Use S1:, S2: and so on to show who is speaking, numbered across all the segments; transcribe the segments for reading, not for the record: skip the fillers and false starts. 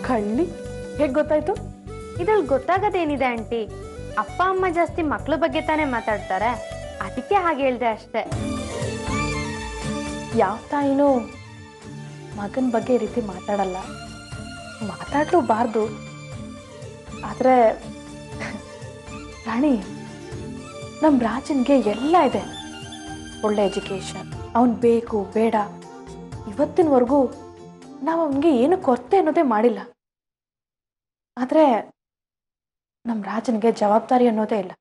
S1: ಕಳ್ಳಿ ಹೇಗೆ ಗೊತ್ತಾಯ್ತು?
S2: ಇದ್ರಲ್ಲಿ ಗೊತ್ತಾಗದೇನಿದೆ ಆಂಟಿ, ಅಪ್ಪ ಅಮ್ಮ ಜಾಸ್ತಿ ಮಕ್ಳ ಬಗ್ಗೆ ತಾನೇ ಮಾತಾಡ್ತಾರೆ, ಅದಕ್ಕೆ ಹಾಗೆ ಹೇಳ್ದೆ ಅಷ್ಟೇ.
S1: ಯಾವ ತಾಯಿನೂ ಮಗನ ಬಗ್ಗೆ ಈ ರೀತಿ ಮಾತಾಡಲ್ಲ, ಮಾತಾಡ್ಲೂಬಾರ್ದು. ಆದರೆ ರಾಣಿ, ನಮ್ಮ ರಾಜನ್ಗೆ ಎಲ್ಲ ಇದೆ, ಒಳ್ಳೆ ಎಜುಕೇಶನ್, ಅವನು ಬೇಕು ಬೇಡ, ಇವತ್ತಿನವರೆಗೂ ನಾವು ಅವನಿಗೆ ಏನು ಕೊರತೆ ಅನ್ನೋದೇ ಮಾಡಿಲ್ಲ. ಆದರೆ ನಮ್ಮ ರಾಜನಿಗೆ ಜವಾಬ್ದಾರಿ ಅನ್ನೋದೇ ಇಲ್ಲ.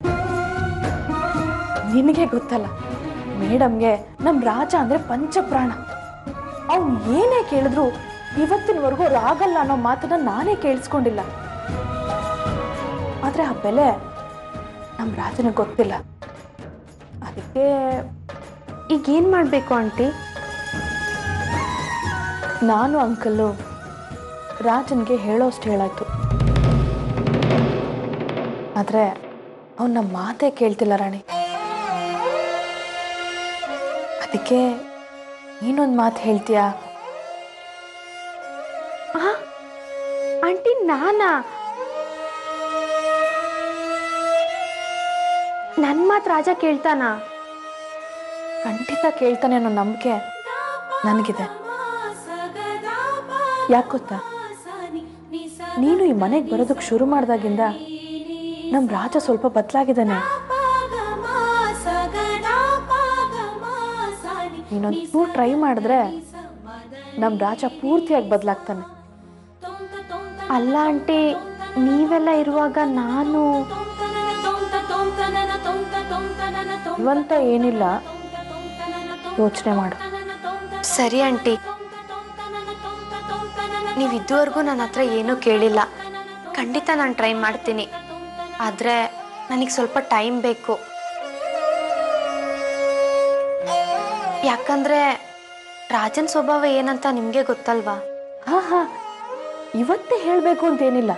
S1: ನಿನಗೆ ಗೊತ್ತಲ್ಲ, ಮೇಡಮ್ಗೆ ನಮ್ಮ ರಾಜ ಅಂದರೆ ಪಂಚಪ್ರಾಣ. ಅವನು ಏನೇ ಕೇಳಿದ್ರು ಇವತ್ತಿನವರೆಗೂ ರಾಗಲ್ಲ ಅನ್ನೋ ಮಾತನ್ನ ನಾನೇ ಕೇಳಿಸ್ಕೊಂಡಿಲ್ಲ. ಆದರೆ ಆ ಬೆಲೆ ನಮ್ಮ ರಾಜನಿಗೆ ಗೊತ್ತಿಲ್ಲ. ಅದಕ್ಕೆ
S2: ಈಗೇನು ಮಾಡಬೇಕು ಆಂಟಿ?
S1: ನಾನು ಅಂಕಲ್ಲು ರಾಜನ್ಗೆ ಹೇಳೋಷ್ಟು ಹೇಳಾಯ್ತು, ಆದರೆ ಅವನು ನಮ್ಮ ಮಾತೇ ಕೇಳ್ತಿಲ್ಲ ರಾಣಿ. ಅದಕ್ಕೆ ನೀನೊಂದು ಮಾತು ಹೇಳ್ತೀಯಾ?
S2: ಆಂಟಿ ನಾನಾ? ನನ್ನ ಮಾತು ರಾಜ ಕೇಳ್ತಾನ?
S1: ಖಂಡಿತ ಕೇಳ್ತಾನೆ ಅನ್ನೋ ನಂಬಿಕೆ ನನಗಿದೆ. ಯಾಕೆ ಗೊತ್ತಾ, ನೀನು ಈ ಮನೆಗೆ ಬರೋದಕ್ಕೆ ಶುರು ಮಾಡಿದಾಗಿಂದ ನಮ್ಮ ರಾಜ ಸ್ವಲ್ಪ ಬದಲಾಗಿದ್ದಾನೆ. ನೀನೊಂದು ಟ್ರೈ ಮಾಡಿದ್ರೆ ನಮ್ಮ ರಾಜ ಪೂರ್ತಿಯಾಗಿ ಬದಲಾಗ್ತಾನೆ.
S2: ಅಲ್ಲ ಆಂಟಿ, ನೀವೆಲ್ಲ ಇರುವಾಗ ನಾನು
S1: ಇವಂತ ಏನಿಲ್ಲ, ಯೋಚನೆ ಮಾಡು.
S2: ಸರಿ ಆಂಟಿ, ನೀವು ಇದುವರೆಗೂ ನನ್ನ ಹತ್ರ ಏನೂ ಕೇಳಿಲ್ಲ, ಖಂಡಿತ ನಾನು ಟ್ರೈ ಮಾಡ್ತೀನಿ. ಆದರೆ ನನಗೆ ಸ್ವಲ್ಪ ಟೈಮ್ ಬೇಕು. ಯಾಕಂದ್ರೆ ರಾಜನ್ ಸ್ವಭಾವ ಏನಂತ ನಿಮಗೆ ಗೊತ್ತಲ್ವಾ?
S1: ಹಾ, ಇವತ್ತೇ ಹೇಳಬೇಕು ಅಂತೇನಿಲ್ಲ,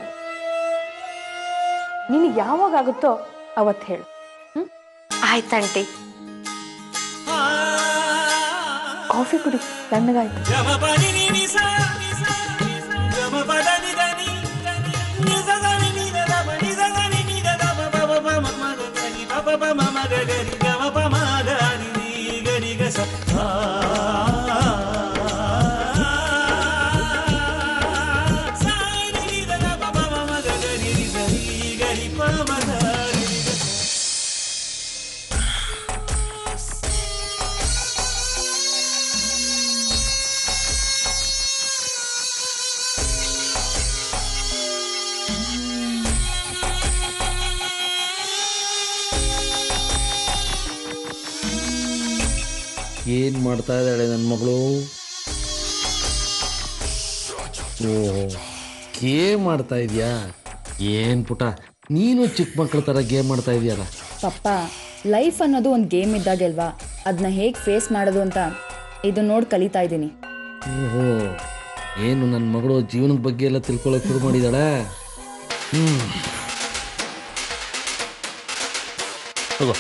S1: ನಿನಗೆ ಯಾವಾಗ ಆಗುತ್ತೋ ಅವತ್ತು ಹೇಳು.
S2: ಆಯ್ತಂಟಿ.
S1: ಕಾಫಿ ಕುಡಿ, ತಣ್ಣಗಾಯ್ತು.
S3: ಏನು ಮಾಡ್ತಾ ಇದ್ದಾಳೆ ನನ್ನ ಮಗಳು? ಓಹೋ, ಗೇಮ್ ಮಾಡ್ತಾ ಇದೆಯಾ? ಏನು ಪುಟ, ನೀನು ಚಿಕ್ಕ ಮಕ್ಕಳ ಥರ ಗೇಮ್ ಮಾಡ್ತಾ ಇದೆಯಲ್ಲ.
S4: ಪಪ್ಪ, ಲೈಫ್ ಅನ್ನೋದು ಒಂದು ಗೇಮ್ ಇದ್ದಾಗೆ ಅಲ್ವಾ, ಅದನ್ನ ಹೇಗೆ ಫೇಸ್ ಮಾಡೋದು ಅಂತ ಇದು ನೋಡಿ ಕಲಿತಾ ಇದ್ದೀನಿ.
S3: ಓಹೋ, ಏನು ನನ್ನ ಮಗಳು ಜೀವನದ ಬಗ್ಗೆ ಎಲ್ಲ ತಿಳ್ಕೊಳ್ಳೋಕೆ ಶುರು ಮಾಡಿದ್ದಾಳೆ. ತಗೋ